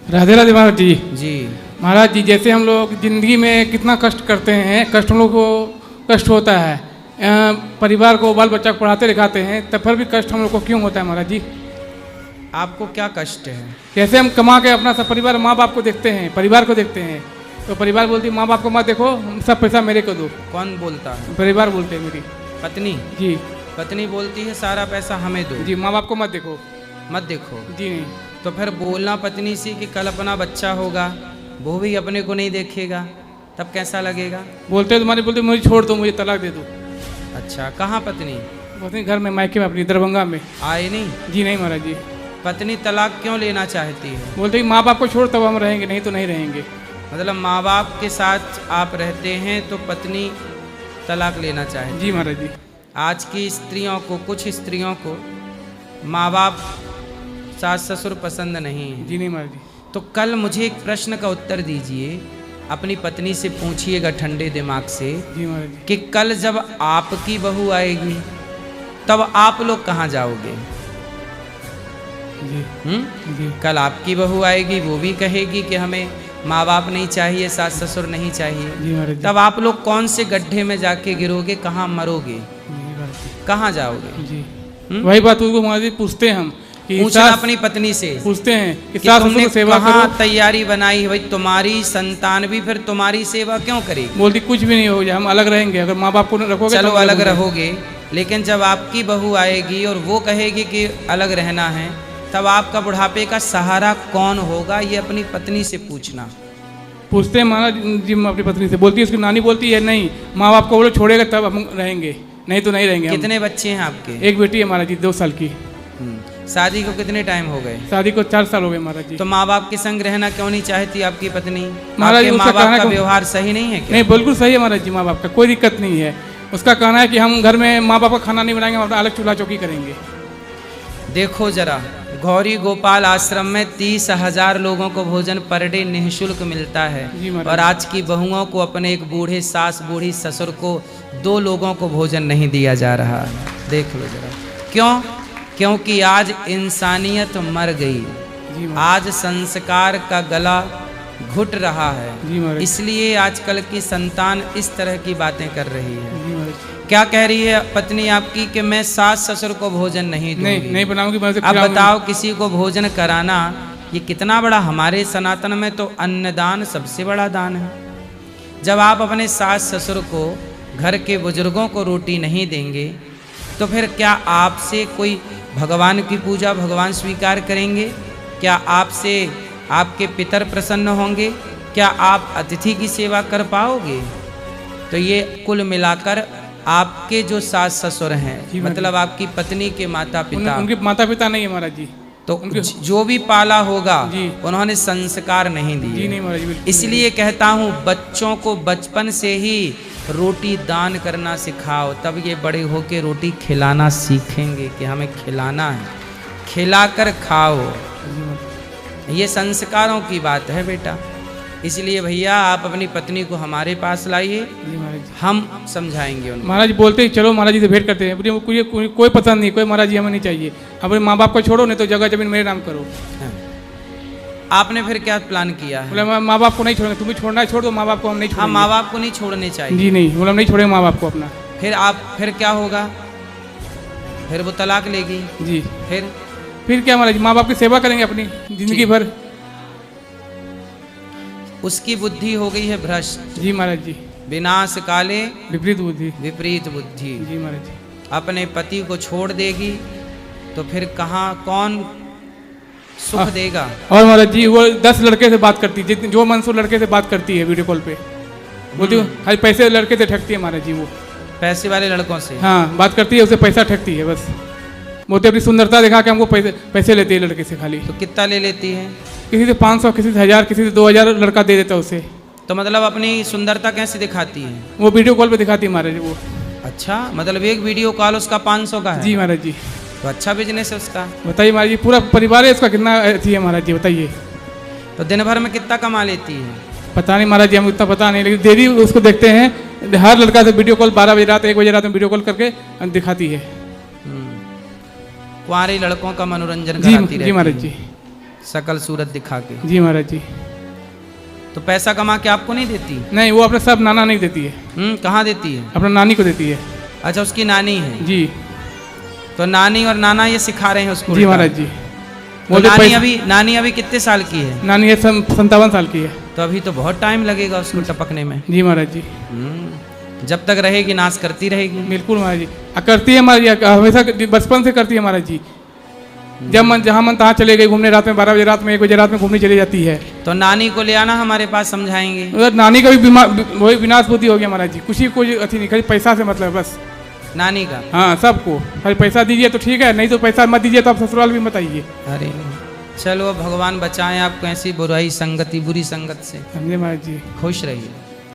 राधे राधे महाराज जी। जी महाराज जी, जैसे हम लोग ज़िंदगी में कितना कष्ट करते हैं, कष्ट हम लोग को कष्ट होता है, परिवार को बाल बच्चा को पढ़ाते लिखाते हैं, तब फिर भी कष्ट हम लोग को क्यों होता है महाराज जी? आपको क्या कष्ट है? कैसे हम कमा के अपना सब परिवार, माँ बाप को देखते हैं, परिवार को देखते हैं, तो परिवार बोलती है माँ बाप को मत देखो, सब पैसा मेरे को दो। कौन बोलता है? परिवार बोलते हैं, मेरी पत्नी। जी। पत्नी बोलती है सारा पैसा हमें दो। जी, माँ बाप को मत देखो। मत देखो। जी नहीं। तो फिर बोलना पत्नी से कि कल अपना बच्चा होगा, वो भी अपने को नहीं देखेगा, तब कैसा लगेगा? बोलते तुम्हारी बोलते मुझे छोड़ दो, मुझे तलाक दे दो। अच्छा, कहाँ पत्नी? पत्नी घर में, मायके में, अपनी दरभंगा में। आए नहीं? जी नहीं महाराज जी। पत्नी तलाक क्यों लेना चाहती है? बोलते माँ बाप को छोड़ तब हम रहेंगे, नहीं तो नहीं रहेंगे। मतलब माँ बाप के साथ आप रहते हैं तो पत्नी तलाक लेना चाहती है? जी महाराज जी। आज की स्त्रियों को, कुछ स्त्रियों को माँ बाप सास ससुर पसंद नहीं है। जी नहीं महाराज जी। तो कल मुझे एक प्रश्न का उत्तर दीजिए, अपनी पत्नी से पूछिएगा ठंडे दिमाग से। जी महाराज जी। कि कल जब आपकी बहू आएगी तब आप लोग कहाँ जाओगे? जी। जी। कल आपकी बहू आएगी, वो भी कहेगी कि हमें माँ बाप नहीं चाहिए, सास ससुर नहीं चाहिए। जी महाराज जी। तब आप लोग कौन से गड्ढे में जाके गिरोगे, कहाँ मरोगे, कहाँ जाओगे? जी। वही बात उसको महाराज जी पूछते हैं हम कि पूछना अपनी पत्नी से, पूछते हैं कि तुमने सेवा कहाँ तैयारी बनाई है भाई? तुम्हारी संतान भी फिर तुम्हारी सेवा क्यों करेगी? बोलती कुछ भी नहीं हो जाए, हम अलग रहेंगे, अगर माँ बाप को रखोगे। चलो अलग रहोगे, लेकिन जब आपकी बहू आएगी और वो कहेगी कि अलग रहना है, तब आपका बुढ़ापे का सहारा कौन होगा? ये अपनी पत्नी से पूछना। पूछते हैं महाराज जी अपनी पत्नी से, बोलती है, उसकी नानी बोलती है नहीं, माँ बाप को बोलो छोड़ेगा तब हम रहेंगे, नहीं तो नहीं रहेंगे। कितने बच्चे हैं आपके? एक बेटी है महाराज जी, 2 साल की। शादी को कितने टाइम हो गए? शादी को 4 साल हो गए महाराज जी। तो माँ बाप के संग रहना क्यों नहीं चाहती आपकी पत्नी? महाराज जी, माँ बाप का व्यवहार सही नहीं है क्या? नहीं, बिल्कुल सही है महाराज जी, माँ बाप का कोई दिक्कत नहीं है। उसका कहना है कि हम घर में माँ बाप का खाना नहीं बनाएंगे, हम अलग चूल्हा चौकी करेंगे। देखो जरा, गौरी गोपाल आश्रम में 30,000 लोगों को भोजन पर डे निःशुल्क मिलता है, और आज की बहुओं को, अपने एक बूढ़े सास बूढ़ी ससुर को 2 लोगों को भोजन नहीं दिया जा रहा है। देख लो जरा, क्यों? क्योंकि आज इंसानियत मर गई, आज संस्कार का गला घुट रहा है, इसलिए आजकल की संतान इस तरह की बातें कर रही है। क्या कह रही है पत्नी आपकी? कि मैं सास ससुर को भोजन नहीं दूंगी, नहीं बनाऊंगी। अब बताओ, किसी को भोजन कराना ये कितना बड़ा, हमारे सनातन में तो अन्नदान सबसे बड़ा दान है। जब आप अपने सास ससुर को, घर के बुजुर्गों को रोटी नहीं देंगे, तो फिर क्या आपसे कोई भगवान की पूजा भगवान स्वीकार करेंगे? क्या आपसे आपके पितर प्रसन्न होंगे? क्या आप अतिथि की सेवा कर पाओगे? तो ये कुल मिलाकर आपके जो सास ससुर हैं, मतलब आपकी पत्नी के माता पिता, उनके माता पिता नहीं है महाराज जी, तो जो भी पाला होगा उन्होंने संस्कार नहीं दिए। नहीं महाराज, इसलिए कहता हूँ बच्चों को बचपन से ही रोटी दान करना सिखाओ, तब ये बड़े होके रोटी खिलाना सीखेंगे कि हमें खिलाना है, खिलाकर खाओ। ये संस्कारों की बात है बेटा। इसलिए भैया आप अपनी पत्नी को हमारे पास लाइए, हम समझाएंगे उनको। महाराज बोलते ही चलो महाराज जी से भेंट करते हैं, कोई पसंद नहीं, कोई महाराज जी हमें नहीं चाहिए, अपने माँ बाप को छोड़ो, नहीं तो जगह जमीन मेरे नाम करो। आपने फिर क्या प्लान किया है? बोले माँ बाप को नहीं छोड़ेंगे, तुम्हें छोड़ना है छोड़ दो, माँ बाप को हम नहीं छोड़ेंगे। हाँ, माँ बाप को नहीं छोड़ने चाहिए। जी नहीं, बोले हम नहीं छोड़ेंगे माँ बाप को अपना। फिर क्या होगा? फिर वो तलाक लेगी। जी। फिर क्या महाराज, माँ बाप की सेवा करेंगे अपनी जिंदगी भर। उसकी बुद्धि हो गई है भ्रष्ट। जी महाराज जी। विनाश काले विपरीत बुद्धि। विपरीत बुद्धि। जी महाराज जी। अपने पति को छोड़ देगी तो फिर कहाँ कौन सुख देगा? और महाराज जी वो 10 लड़के से बात करती है, जो मन से लड़के से बात करती है वीडियो कॉल पे, बोलती है पैसे लड़के से ठगती है महाराज जी, वो पैसे वाले लड़कों से। हाँ बात करती है, उसे पैसा ठगती है बस। बोलते अपनी सुंदरता दिखा के हमको पैसे लेती है लड़के से खाली। तो कितना ले लेती है? किसी से 500, किसी से 1000, किसी से 2000 लड़का दे देता है उसे। तो मतलब अपनी सुंदरता कैसे दिखाती है? वो वीडियो कॉल पे दिखाती है महाराज वो। अच्छा, मतलब एक वीडियो कॉल उसका 500 का है? जी महाराज जी। तो अच्छा बिजनेस है उसका। बताइए महाराज जी, पूरा परिवार है उसका, कितना अच्छी है महाराज जी बताइए। तो दिन भर में कितना कमा लेती है? पता नहीं महाराज जी, हम इतना पता नहीं, लेकिन डेली उसको देखते हैं, हर लड़का से वीडियो कॉल 12 बजे रात 1 बजे रात में वीडियो कॉल करके दिखाती है। कुंवारे लड़कों का मनोरंजन कराती रहती है। जी महाराज जी। शकल सूरत दिखा के। जी महाराज जी। तो पैसा कमा के आपको नहीं देती? नहीं, वो अपने सब नाना नहीं देती है। कहाँ देती है? अपना नानी को देती है। अच्छा, उसकी नानी है जी। तो नानी और नाना ये सिखा रहे हैं उसको? जी महाराज जी। तो नानी अभी कितने साल की है? नानी 57 साल की है। तो अभी तो बहुत टाइम लगेगा उसको टपकने में। जी महाराज जी। जब तक रहेगी नाश करती रहेगी। बिल्कुल महाराज जी। करती है महाराज जी, हमेशा बचपन से करती है महाराज जी। जब मन जहाँ मन तहाँ चले गई घूमने, रात में 12 बजे रात में 1 बजे रात में घूमने चली जाती है। तो नानी को ले आना हमारे पास, समझाएंगे। उधर नानी का भी वही विनाश बुद्धि हो गया महाराज जी। कुछ ही कोई अथी नहीं, खाली पैसा से मतलब बस नानी का। हाँ, सबको खाली पैसा दीजिए तो ठीक है, नहीं तो पैसा मत दीजिए तो आप ससुराल भी मत आइए। अरे चलो, भगवान बचाएं आपको ऐसी बुराई संगति, बुरी संगत से। समझे महाराज जी। खुश रहिए।